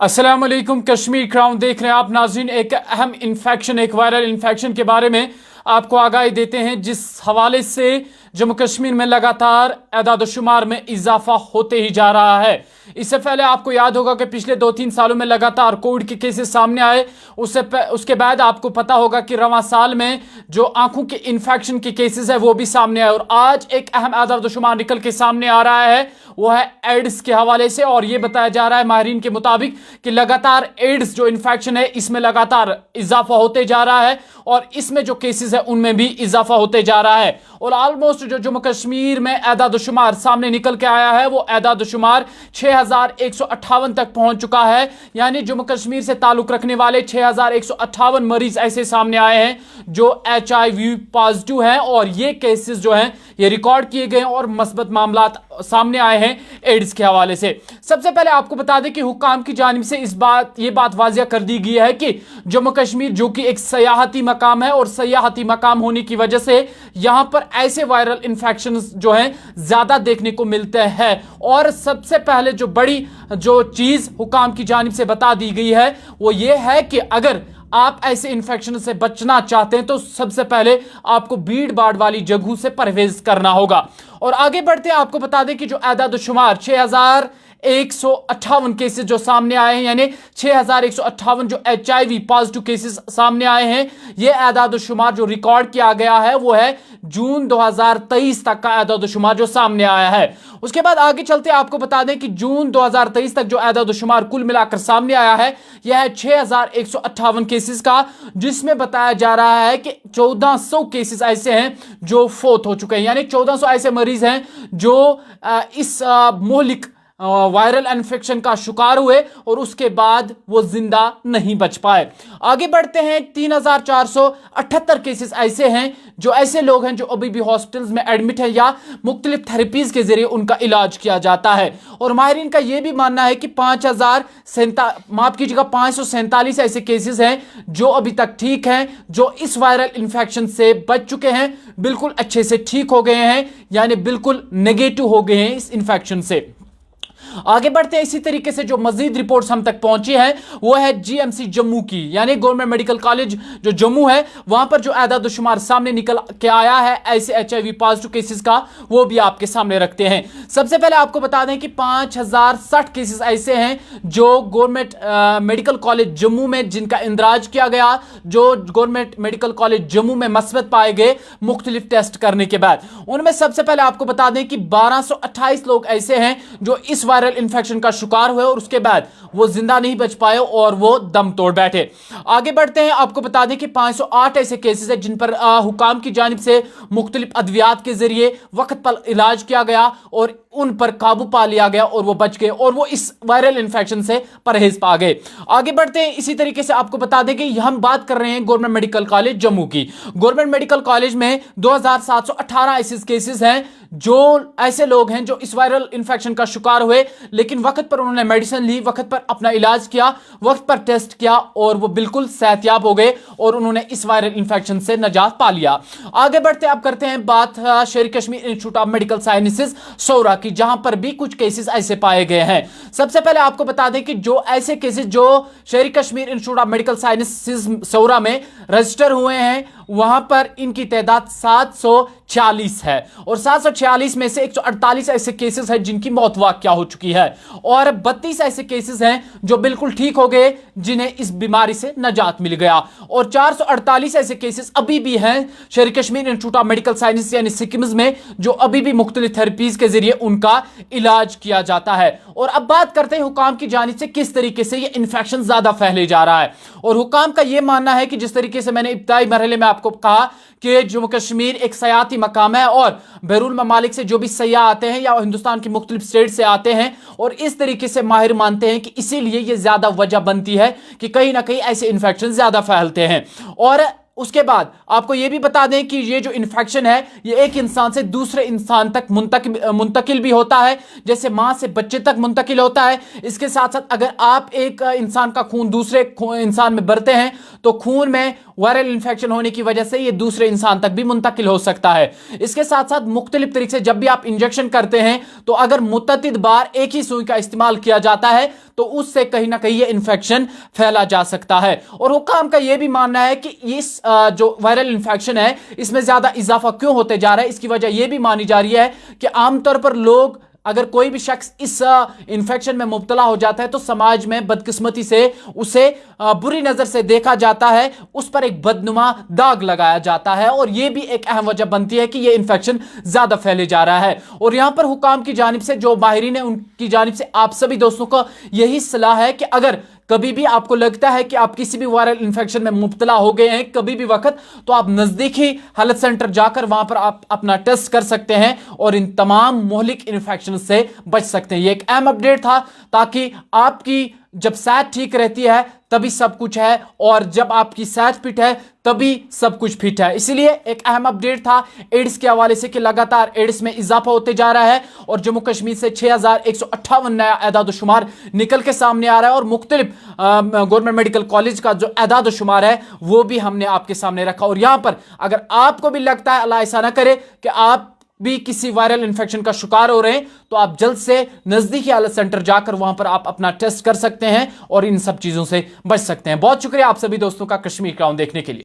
अस्सलाम वालेकुम। कश्मीर क्राउन देख रहे हैं आप नाज़रीन। एक अहम इन्फेक्शन, एक वायरल इन्फेक्शन के बारे में आपको आगाही देते हैं, जिस हवाले से जम्मू कश्मीर में लगातार एदाद-ओ-शुमार में इजाफा होते ही जा रहा है। इससे पहले आपको याद होगा कि पिछले 2-3 सालों में लगातार कोविड के केसेस सामने आए। उसके बाद आपको पता होगा कि रवां साल में जो आंखों के इन्फेक्शन के केसेस है वो भी सामने आए, और आज एक अहम एदाद-ओ-शुमार निकल के सामने आ रहा है, वो है एड्स के हवाले से। और ये बताया जा रहा है माहिरीन के मुताबिक कि लगातार एड्स जो इन्फेक्शन है इसमें लगातार इजाफा होते जा रहा है, और इसमें जो केसेस है उनमें भी इजाफा होते जा रहा है। और ऑलमोस्ट जो जम्मू कश्मीर में एदाद-ओ-शुमार सामने निकल के आया है वो एदाद-ओ-शुमार 6158 तक पहुंच चुका है। यानी जम्मू कश्मीर से ताल्लुक रखने वाले 6158 मरीज ऐसे सामने आए हैं जो HIV पॉजिटिव हैं, और ये केसेस जो हैं ये रिकॉर्ड किए गए और मस्बत मामला सामने आए हैं एड्स के हवाले से। सबसे पहले आपको बता दें कि हुक्काम की जानिब से ये बात वाजिया कर दी गई है कि जम्मू कश्मीर जो कि एक सयाहती मकाम है, और सयाहती मकाम होने की वजह से यहाँ पर ऐसे वायरल इन्फेक्शन जो हैं ज्यादा देखने को मिलते हैं। और सबसे पहले जो बड़ी जो चीज हुक्काम की जानिब से बता दी गई है वो ये है कि अगर आप ऐसे इन्फेक्शन से बचना चाहते हैं तो सबसे पहले आपको भीड़ भाड़ वाली जगहों से परहेज करना होगा। और आगे बढ़ते हैं, आपको बता दें कि जो एदाद-ओ-शुमार 6158 केसेस जो सामने आए हैं, यानी 6158 जो HIV पॉजिटिव केसेस सामने आए हैं, ये एदाद-ओ-शुमार जो रिकॉर्ड किया गया है वो है जून 2023 तक का एदाद-ओ-शुमार जो सामने आया है। उसके बाद आगे चलते आपको बता दें कि जून 2023 तक जो एदाद-ओ-शुमार कुल मिलाकर सामने आया है यह है 6158 केसेस का, जिसमें बताया जा रहा है कि 1400 केसेस ऐसे हैं जो फोत हो चुके हैं। यानी 1400 ऐसे मरीज हैं जो इस मोहलिक वायरल इन्फेक्शन का शिकार हुए और उसके बाद वो जिंदा नहीं बच पाए। आगे बढ़ते हैं, 3478 केसेस ऐसे हैं जो ऐसे लोग हैं जो अभी भी हॉस्पिटल्स में एडमिट हैं या मुख्तलिफ थेरेपीज के जरिए उनका इलाज किया जाता है। और माहिरीन का यह भी मानना है कि 547 ऐसे केसेस हैं जो अभी तक ठीक हैं, जो इस वायरल इन्फेक्शन से बच चुके हैं, बिल्कुल अच्छे से ठीक हो गए हैं, यानी बिल्कुल नेगेटिव हो गए हैं इस इन्फेक्शन से। आगे बढ़ते हैं, इसी तरीके से जो मजीद रिपोर्ट्स हम तक पहुंची है वो है GMC जम्मू की, यानी गवर्नमेंट मेडिकल कॉलेज जो जम्मू है, वहां पर जो एदाद-ओ-शुमार सामने निकल के आया है ऐसे HIV पॉजिटिव केसेस का, वो भी आपके सामने रखते हैं। सबसे पहले आपको बता दें कि 5060 केसेस ऐसे हैं जो गवर्नमेंट मेडिकल कॉलेज जम्मू में जिनका इंदराज किया गया, जो गवर्नमेंट मेडिकल कॉलेज जम्मू में मस्बत पाए गए मुख्तलिफ टेस्ट करने के बाद। उनमें सबसे पहले आपको बता दें कि 1228 लोग ऐसे हैं जो इस वायरल इन्फेक्शन का शिकार हुए और उसके बाद वो जिंदा नहीं बच पाए और वो दम तोड़ बैठे। आगे बढ़ते हैं, आपको बता दें कि 508 ऐसे केसेस हैं जिन पर हुकाम की जानिब से मुख्तलिफ अद्वियात के जरिए वक्त पर इलाज किया गया और उन पर काबू पा लिया गया और वो बच गए और वो इस वायरल इन्फेक्शन से परहेज पा गए। आगे बढ़ते हैं, इसी तरीके से आपको बता दें कि हम बात कर रहे हैं गवर्नमेंट मेडिकल कॉलेज जम्मू की। गवर्नमेंट मेडिकल कॉलेज में 2718 ऐसे केसेस हैं जो ऐसे लोग हैं जो इस वायरल इन्फेक्शन का शिकार हुए, लेकिन वक्त पर उन्होंने मेडिसिन ली, वक्त पर अपना इलाज किया, वक्त पर टेस्ट किया और वो बिल्कुल सेहतयाब हो गए और उन्होंने इस वायरल इन्फेक्शन से नजात पा लिया। आगे बढ़ते अब करते हैं बात Sher Kashmir Institute of Medical Sciences Soura की, जहां पर भी कुछ केसेस ऐसे पाए गए हैं। सबसे पहले आपको बता दें कि जो ऐसे केसेस जो Sher Kashmir Institute of Medical Sciences Soura में रजिस्टर हुए हैं, वहां पर इनकी तादाद 740 है और 746 में से 148 ऐसे केसेस हैं जिनकी मौत वाक़या हो चुकी है और 32 ऐसे केसेस हैं जो बिल्कुल ठीक हो गए, जिन्हें इस बीमारी से नजात मिल गया, और 448 ऐसे केसेस अभी भी हैं शेर Kashmir Institute of Medical sciences यानी सिक्किम्स में, जो अभी भी मुख्तलिफ थेरेपीज के जरिए उनका इलाज किया जाता है। और अब बात करते हैं हुकाम की जानिब से किस तरीके से यह इंफेक्शन ज्यादा फैले जा रहा है। और हुकाम का यह मानना है कि जिस तरीके से मैंने इब्तदाई मरहले में आपको कहा कि जम्मू कश्मीर एक सयाती मकाम है और बैरून ममालिक से जो भी सयाह आते हैं या हिंदुस्तान की मुख्तलिफ स्टेट से आते हैं, और इस तरीके से माहिर मानते हैं कि इसीलिए यह ज्यादा वजह बनती है कि कहीं ना कहीं ऐसे इन्फेक्शन ज्यादा फैलते हैं। और उसके बाद आपको यह भी बता दें कि ये जो इन्फेक्शन है ये एक इंसान से दूसरे इंसान तक मुंतकिल भी होता है, जैसे मां से बच्चे तक मुंतकिल होता है। इसके साथ साथ अगर आप एक इंसान का खून दूसरे इंसान में भरते हैं तो खून में वायरल इन्फेक्शन होने की वजह से ये दूसरे इंसान तक भी मुंतकिल हो सकता है। इसके साथ साथ मुख्तलिफ तरीके से जब भी आप इंजेक्शन करते हैं तो अगर मुतअद्दिद बार एक ही सुई का इस्तेमाल किया जाता है तो उससे कहीं ना कहीं ये इन्फेक्शन फैला जा सकता है। और हुक्काम का यह भी मानना है कि इस जो वायरल इन्फेक्शन है इसमें ज्यादा इजाफा क्यों होते जा रहा है, इसकी वजह यह भी मानी जा रही है कि आमतौर पर लोग, अगर कोई भी शख्स इस इन्फेक्शन में मुब्तला हो जाता है तो समाज में बदकिस्मती से उसे बुरी नजर से देखा जाता है, उस पर एक बदनुमा दाग लगाया जाता है और यह भी एक अहम वजह बनती है कि यह इन्फेक्शन ज्यादा फैले जा रहा है। और यहां पर हुकाम की जानिब से, जो माहिरीन है उनकी जानिब से आप सभी दोस्तों को यही सलाह है कि अगर कभी भी आपको लगता है कि आप किसी भी वायरल इन्फेक्शन में मुब्तला हो गए हैं कभी भी वक्त, तो आप नजदीकी हेल्थ सेंटर जाकर वहां पर आप अपना टेस्ट कर सकते हैं और इन तमाम मुहलिक इन्फेक्शन से बच सकते हैं। ये एक अहम अपडेट था ताकि आपकी जब सेहत ठीक रहती है तभी सब कुछ है और जब आपकी सेहत फिट है तभी सब कुछ फिट है। इसीलिए एक अहम अपडेट था एड्स के हवाले से कि लगातार एड्स में इजाफा होते जा रहा है और जम्मू कश्मीर से 6158 नया एदाद शुमार निकल के सामने आ रहा है और मुख्तलिफ गवर्नमेंट मेडिकल कॉलेज का जो एदाद शुमार है वो भी हमने आपके सामने रखा। और यहां पर अगर आपको भी लगता है, अल्लाह ऐसा ना करे कि आप भी किसी वायरल इन्फेक्शन का शिकार हो रहे हैं, तो आप जल्द से नजदीकी हेल्थ सेंटर जाकर वहां पर आप अपना टेस्ट कर सकते हैं और इन सब चीजों से बच सकते हैं। बहुत शुक्रिया आप सभी दोस्तों का कश्मीर क्राउन देखने के लिए।